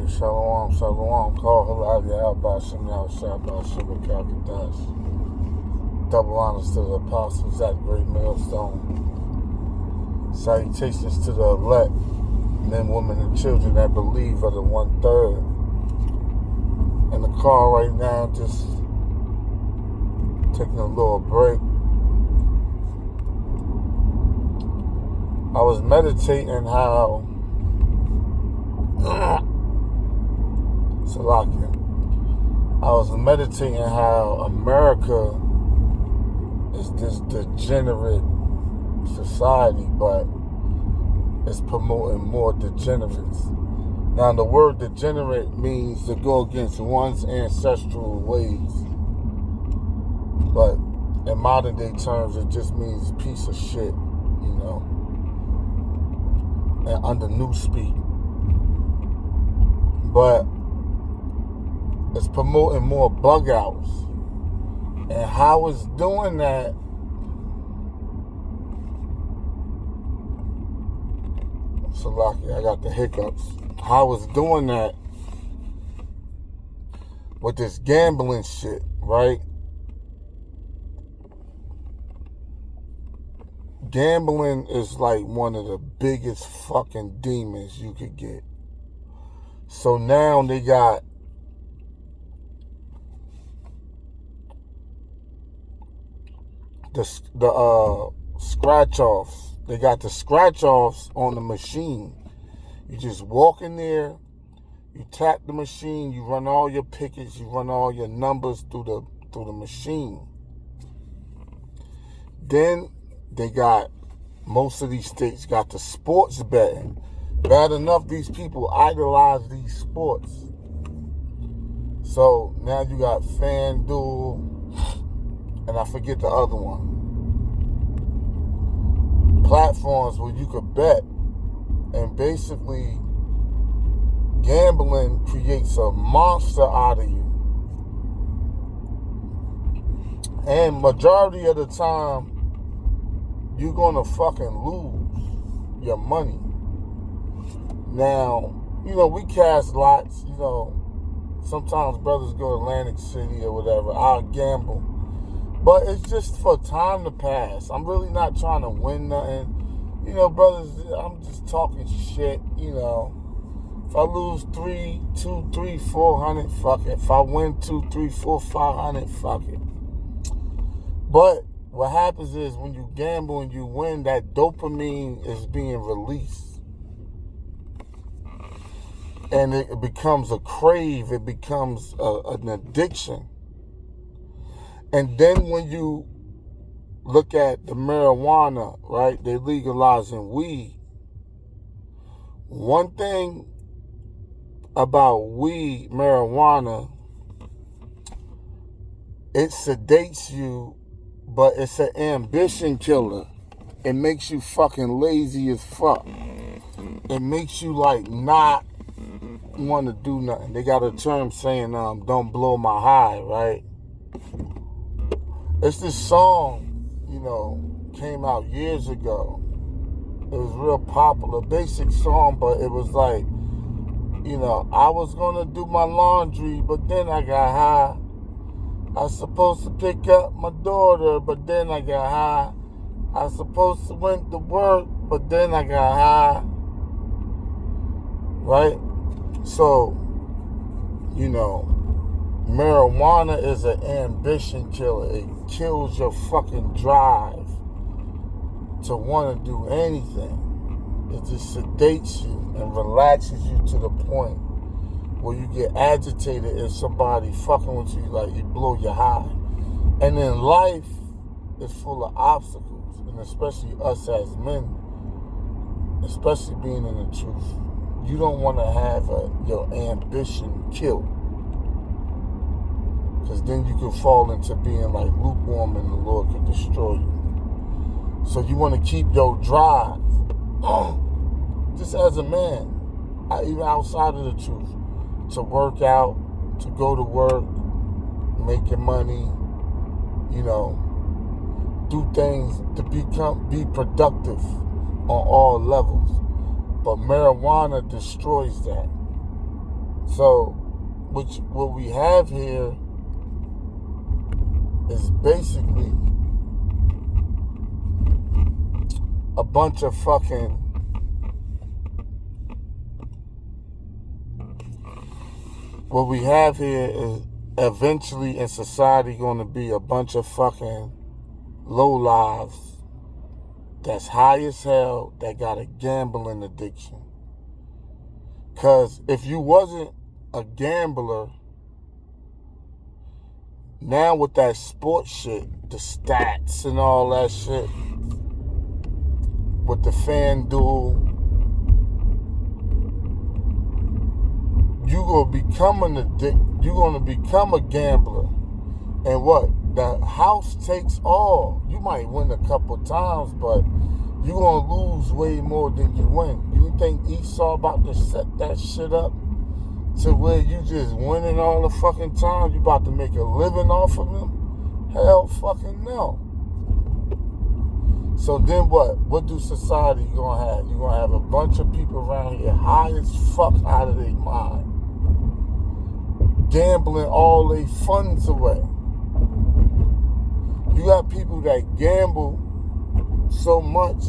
Shalom, shalom, call halal, Yahweh, Shem, Yahweh, Shabbat, Kakadash. Double honors to the apostles at Great Millstone. Salutations to the elect, men, women, and children that believe are the 1/3. In the car right now, just taking a little break. I was meditating how Salakia. I was meditating how America is this degenerate society, but it's promoting more degenerates. Now, the word degenerate means to go against one's ancestral ways, but in modern day terms, it just means piece of shit, and under new speak. But it's promoting more bug outs. And how it's doing that, so lucky, I got the hiccups. How it's doing that with this gambling shit, right? Gambling is like one of the biggest fucking demons you could get. So now they got the scratch offs. They got the scratch offs on the machine. You just walk in there, you tap the machine, you run all your pickets, you run all your numbers through the machine. Then they got, most of these states got the sports betting. Bad enough these people idolize these sports. So now you got FanDuel, and I forget the other one. Platforms where you could bet, and basically gambling creates a monster out of you. And majority of the time, you're gonna fucking lose your money. Now, we cast lots, sometimes brothers go to Atlantic City or whatever, I'll gamble. But it's just for time to pass. I'm really not trying to win nothing. Brothers, I'm just talking shit, If I lose 3, 2, 3, 400, fuck it. If I win 2, 3, 4, 500, fuck it. But what happens is when you gamble and you win, that dopamine is being released. And it becomes a crave. It becomes an addiction. And then when you look at the marijuana, right, they legalizing weed. One thing about weed, marijuana, it sedates you, but it's an ambition killer. It makes you fucking lazy as fuck. It makes you not want to do nothing. They got a term saying, don't blow my high, right? It's this song, came out years ago. It was real popular, basic song, but it was like, I was gonna do my laundry, but then I got high. I was supposed to pick up my daughter, but then I got high. I was supposed to went to work, but then I got high. Right? So, marijuana is an ambition killer. It kills your fucking drive to want to do anything. It just sedates you and relaxes you to the point where you get agitated if somebody fucking with you, like you blow your high. And then life is full of obstacles, and especially us as men, especially being in the truth. You don't want to have your ambition killed, because then you could fall into being like lukewarm and the Lord could destroy you. So you want to keep your drive, just as a man, even outside of the truth, to work out, to go to work, make your money, do things to be productive on all levels. But marijuana destroys that. So, what we have here is basically a bunch of fucking what we have here is eventually in society going to be a bunch of fucking low lives that's high as hell that got a gambling addiction. Because if you wasn't a gambler, now with that sports shit, the stats and all that shit, with the FanDuel, you're gonna become a gambler. And what? The house takes all. You might win a couple times, but you're gonna lose way more than you win. You think Esau about to set that shit up to where you just winning all the fucking time? You about to make a living off of them? Hell fucking no. So then what? What do society gonna have? You're gonna have a bunch of people around here high as fuck out of their mind, gambling all their funds away. You got people that gamble so much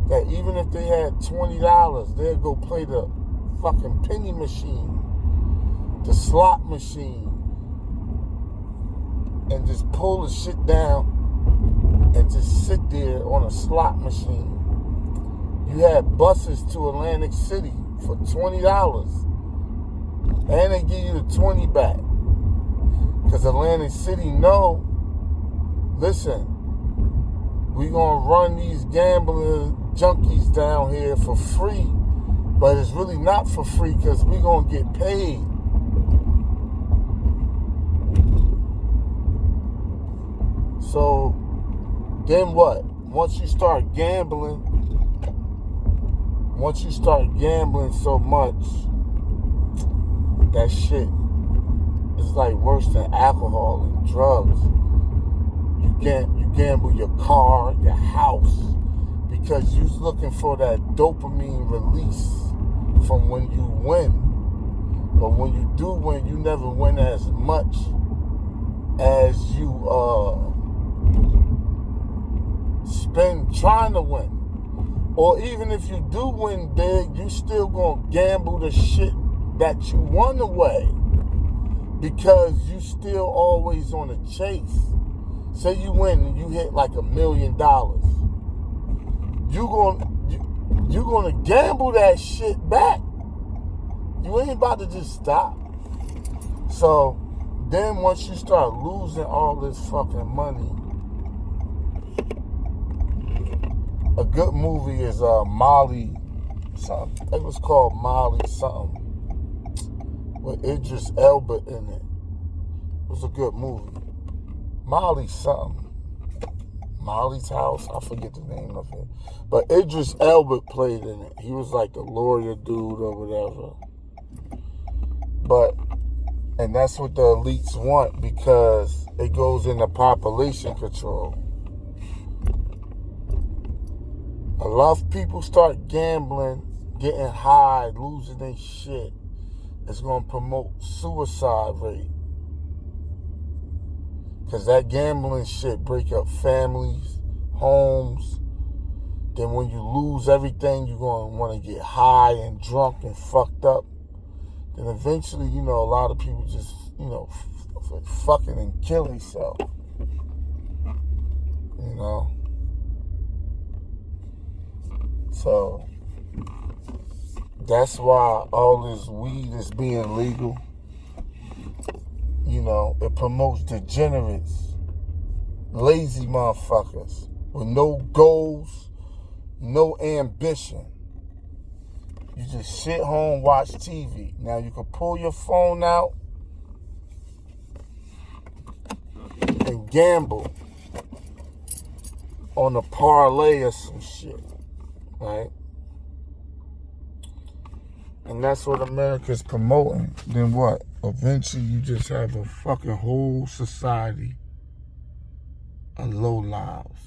that even if they had $20, they'll go play the fucking penny machine, the slot machine, and just pull the shit down and just sit there on a slot machine. You had buses to Atlantic City for $20, and they give you the 20 back. Because Atlantic City know, listen, we gonna run these gambling junkies down here for free, but it's really not for free because we gonna get paid. So then what? Once you start gambling so much, that shit is like worse than alcohol and drugs. You gamble your car, your house, because you're looking for that dopamine release from when you win. But when you do win, you never win as much as you spend trying to win. Or even if you do win big, you still gonna gamble the shit that you won away because you still always on a chase. Say you win and you hit like $1 million. You gonna gamble that shit back. You ain't about to just stop. So then once you start losing all this fucking money, a good movie is Molly something. It was called Molly something with Idris Elba in it. It was a good movie. Molly something. Molly's House. I forget the name of it. But Idris Elba played in it. He was like the lawyer dude or whatever. And that's what the elites want because it goes into population control. A lot of people start gambling, getting high, losing their shit. It's going to promote suicide rate. Because that gambling shit break up families, homes. Then when you lose everything, you're going to want to get high and drunk and fucked up. Then eventually, a lot of people just, fucking and kill themselves. So that's why all this weed is being legal. It promotes degenerates, lazy motherfuckers with no goals, no ambition. You just sit home, watch TV. Now you can pull your phone out and gamble on a parlay or some shit, right? And that's what America's promoting. Then what? Eventually you just have a fucking whole society of low lives.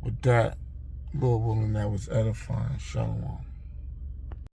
With that, Lord willing, that was edifying. Shalom.